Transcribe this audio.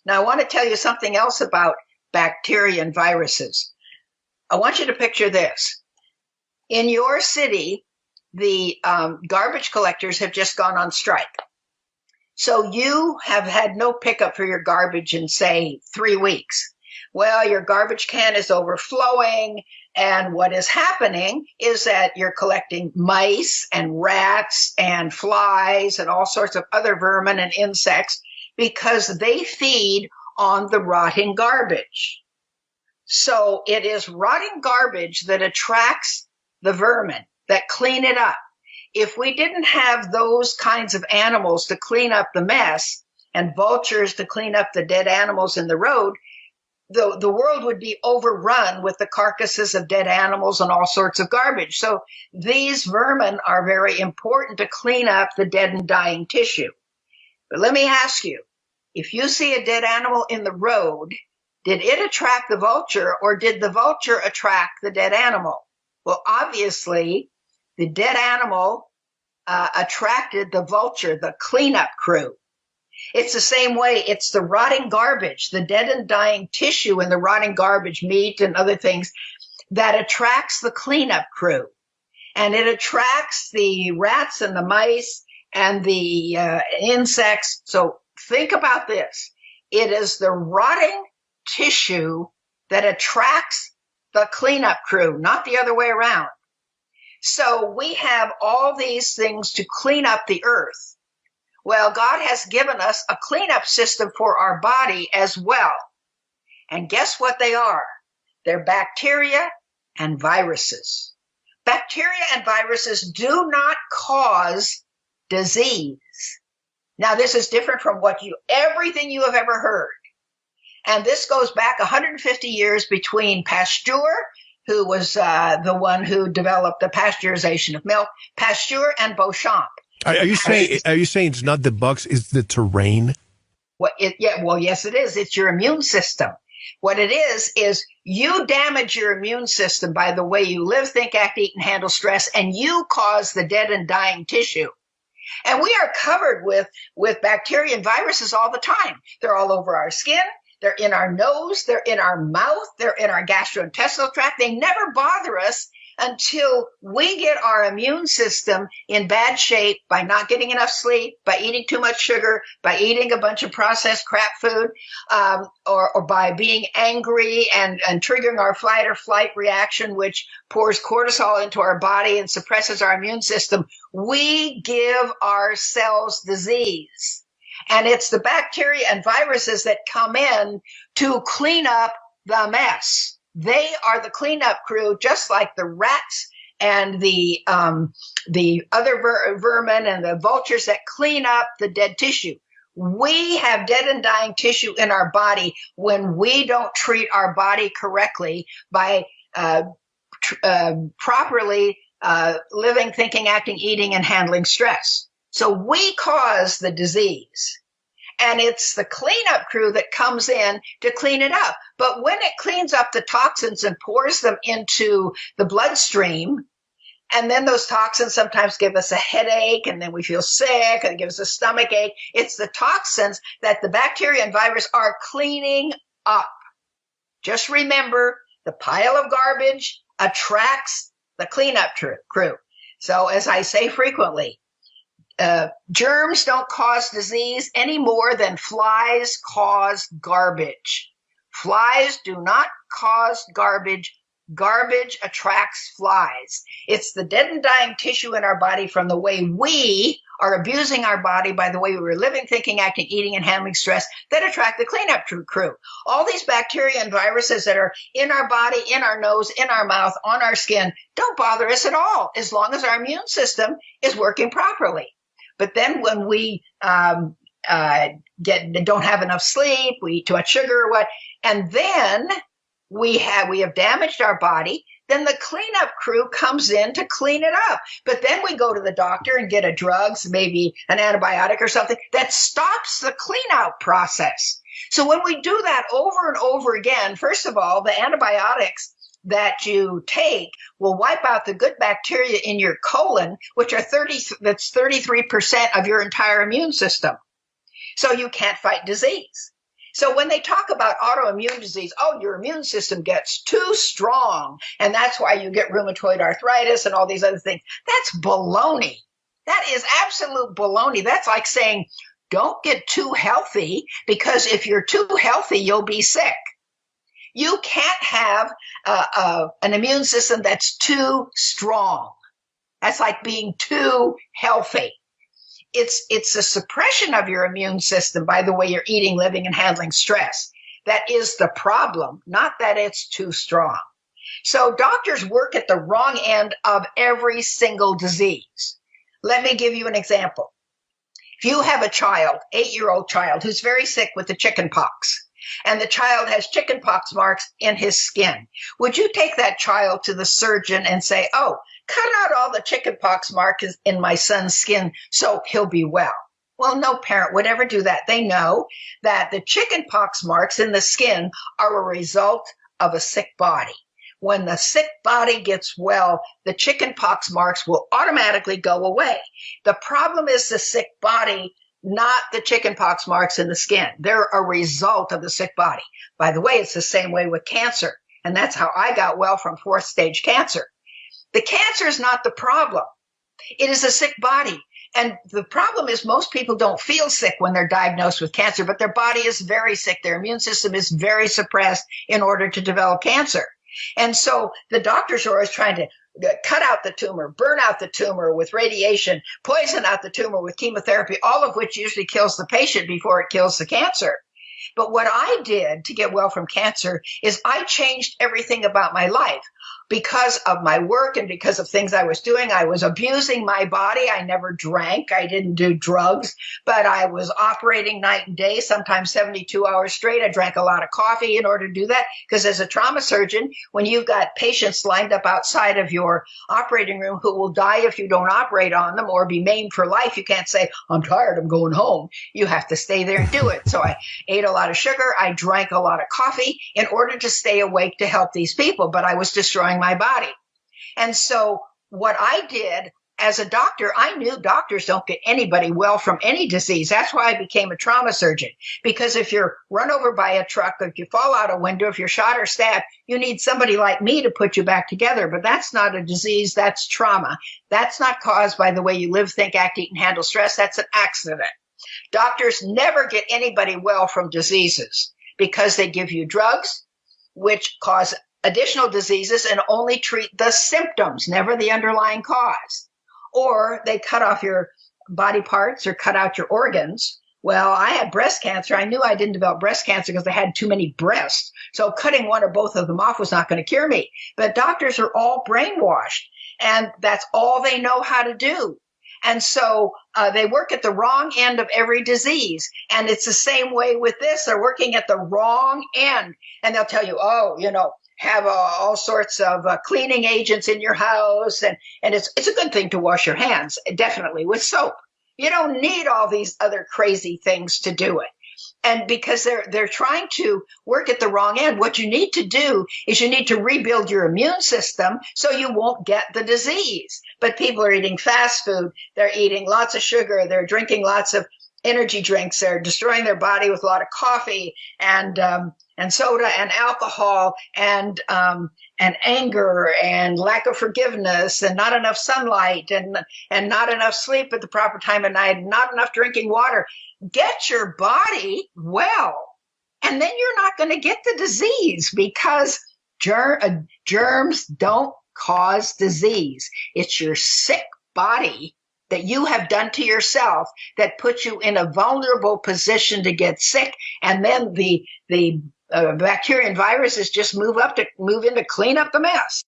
Now, I want to tell you something else about bacteria and viruses. I want you to picture this. In your city, the garbage collectors have just gone on strike. So you have had no pickup for your garbage in, say, 3 weeks. Well, your garbage can is overflowing, and what is happening is that you're collecting mice and rats and flies and all sorts of other vermin and insects because they feed on the rotting garbage. So it is rotting garbage that attracts the vermin that clean it up. If we didn't have those kinds of animals to clean up the mess and vultures to clean up the dead animals in the road, the world would be overrun with the carcasses of dead animals and all sorts of garbage. So these vermin are very important to clean up the dead and dying tissue. But let me ask you, if you see a dead animal in the road, did it attract the vulture or did the vulture attract the dead animal? Well, obviously, the dead animal attracted the vulture, the cleanup crew. It's the same way. It's the rotting garbage, the dead and dying tissue in the rotting garbage, meat and other things, that attracts the cleanup crew. And it attracts the rats and the mice and the insects. So think about this. It is the rotting tissue that attracts the cleanup crew, not the other way around. So we have all these things to clean up the earth. Well, God has given us a cleanup system for our body as well. And guess what they are? They're bacteria and viruses. Bacteria and viruses do not cause disease. Now, this is different from everything you have ever heard. And this goes back 150 years between Pasteur, who was the one who developed the pasteurization of milk, Pasteur and Beauchamp. Are you saying it's not the bugs, it's the terrain? Well, yes, it is. It's your immune system. What it is you damage your immune system by the way you live, think, act, eat, and handle stress, and you cause the dead and dying tissue. And we are covered with bacteria and viruses all the time. They're all over our skin. They're in our nose. They're in our mouth. They're in our gastrointestinal tract. They never bother us until we get our immune system in bad shape by not getting enough sleep, by eating too much sugar, by eating a bunch of processed crap food, or by being angry and triggering our fight or flight reaction, which pours cortisol into our body and suppresses our immune system. We give ourselves disease. And it's the bacteria and viruses that come in to clean up the mess. They are the cleanup crew, just like the rats and the other vermin and the vultures that clean up the dead tissue. We have dead and dying tissue in our body when we don't treat our body correctly by properly living, thinking, acting, eating, and handling stress. So we cause the disease. And it's the cleanup crew that comes in to clean it up. But when it cleans up the toxins and pours them into the bloodstream, and then those toxins sometimes give us a headache, and then we feel sick, and it gives us a stomach ache. It's the toxins that the bacteria and virus are cleaning up. Just remember, the pile of garbage attracts the cleanup crew. So as I say frequently, germs don't cause disease any more than flies cause garbage. Flies do not cause garbage. Garbage attracts flies. It's the dead and dying tissue in our body from the way we are abusing our body by the way we were living, thinking, acting, eating, and handling stress that attract the cleanup crew. All these bacteria and viruses that are in our body, in our nose, in our mouth, on our skin, don't bother us at all as long as our immune system is working properly. But then when we don't have enough sleep, we eat too much sugar or what, and then we have damaged our body, then the cleanup crew comes in to clean it up. But then we go to the doctor and get a drug, maybe an antibiotic or something, that stops the clean-out process. So when we do that over and over again, first of all, the antibiotics that you take will wipe out the good bacteria in your colon, which are 33% of your entire immune system. So you can't fight disease. So when they talk about autoimmune disease, oh, your immune system gets too strong, and that's why you get rheumatoid arthritis and all these other things. That's baloney. That is absolute baloney. That's like saying, don't get too healthy, because if you're too healthy, you'll be sick. You can't have an immune system that's too strong. That's like being too healthy. It's a suppression of your immune system by the way you're eating, living, and handling stress. That is the problem, not that it's too strong. So doctors work at the wrong end of every single disease. Let me give you an example. If you have a child, 8-year-old child, who's very sick with the chicken pox, and the child has chicken pox marks in his skin, would you take that child to the surgeon and say, oh, cut out all the chicken pox marks in my son's skin so he'll be well? Well, no parent would ever do that. They know that the chicken pox marks in the skin are a result of a sick body. When the sick body gets well, the chicken pox marks will automatically go away. The problem is the sick body, not the chicken pox marks in the skin. They're a result of the sick body. By the way, it's the same way with cancer. And that's how I got well from 4th stage cancer. The cancer is not the problem. It is a sick body. And the problem is most people don't feel sick when they're diagnosed with cancer, but their body is very sick. Their immune system is very suppressed in order to develop cancer. And so the doctors are always trying to cut out the tumor, burn out the tumor with radiation, poison out the tumor with chemotherapy, all of which usually kills the patient before it kills the cancer. But what I did to get well from cancer is I changed everything about my life. Because of my work and because of things I was doing, I was abusing my body. I never drank. I didn't do drugs, but I was operating night and day, sometimes 72 hours straight. I drank a lot of coffee in order to do that. Because as a trauma surgeon, when you've got patients lined up outside of your operating room who will die if you don't operate on them or be maimed for life, you can't say, I'm tired, I'm going home. You have to stay there and do it. So I ate a lot of sugar. I drank a lot of coffee in order to stay awake to help these people, but I was destroying my body. And so what I did as a doctor, I knew doctors don't get anybody well from any disease. That's why I became a trauma surgeon. Because if you're run over by a truck, if you fall out a window, if you're shot or stabbed, you need somebody like me to put you back together. But that's not a disease, that's trauma. That's not caused by the way you live, think, act, eat, and handle stress. That's an accident. Doctors never get anybody well from diseases because they give you drugs, which cause additional diseases and only treat the symptoms, never the underlying cause. Or they cut off your body parts or cut out your organs. Well, I had breast cancer. I knew I didn't develop breast cancer because I had too many breasts. So cutting one or both of them off was not going to cure me. But doctors are all brainwashed, and that's all they know how to do. And so they work at the wrong end of every disease. And it's the same way with this. They're working at the wrong end. And they'll tell you, oh, have all sorts of cleaning agents in your house. And it's a good thing to wash your hands, definitely, with soap. You don't need all these other crazy things to do it. And because they're trying to work at the wrong end, what you need to do is you need to rebuild your immune system so you won't get the disease. But people are eating fast food. They're eating lots of sugar. They're drinking lots of energy drinks. They're destroying their body with a lot of coffee and soda and alcohol and anger and lack of forgiveness and not enough sunlight and not enough sleep at the proper time of night, and not enough drinking water. Get your body well, and then you're not going to get the disease because germs don't cause disease. It's your sick body that you have done to yourself that puts you in a vulnerable position to get sick, and then the bacteria and viruses just move in to clean up the mess.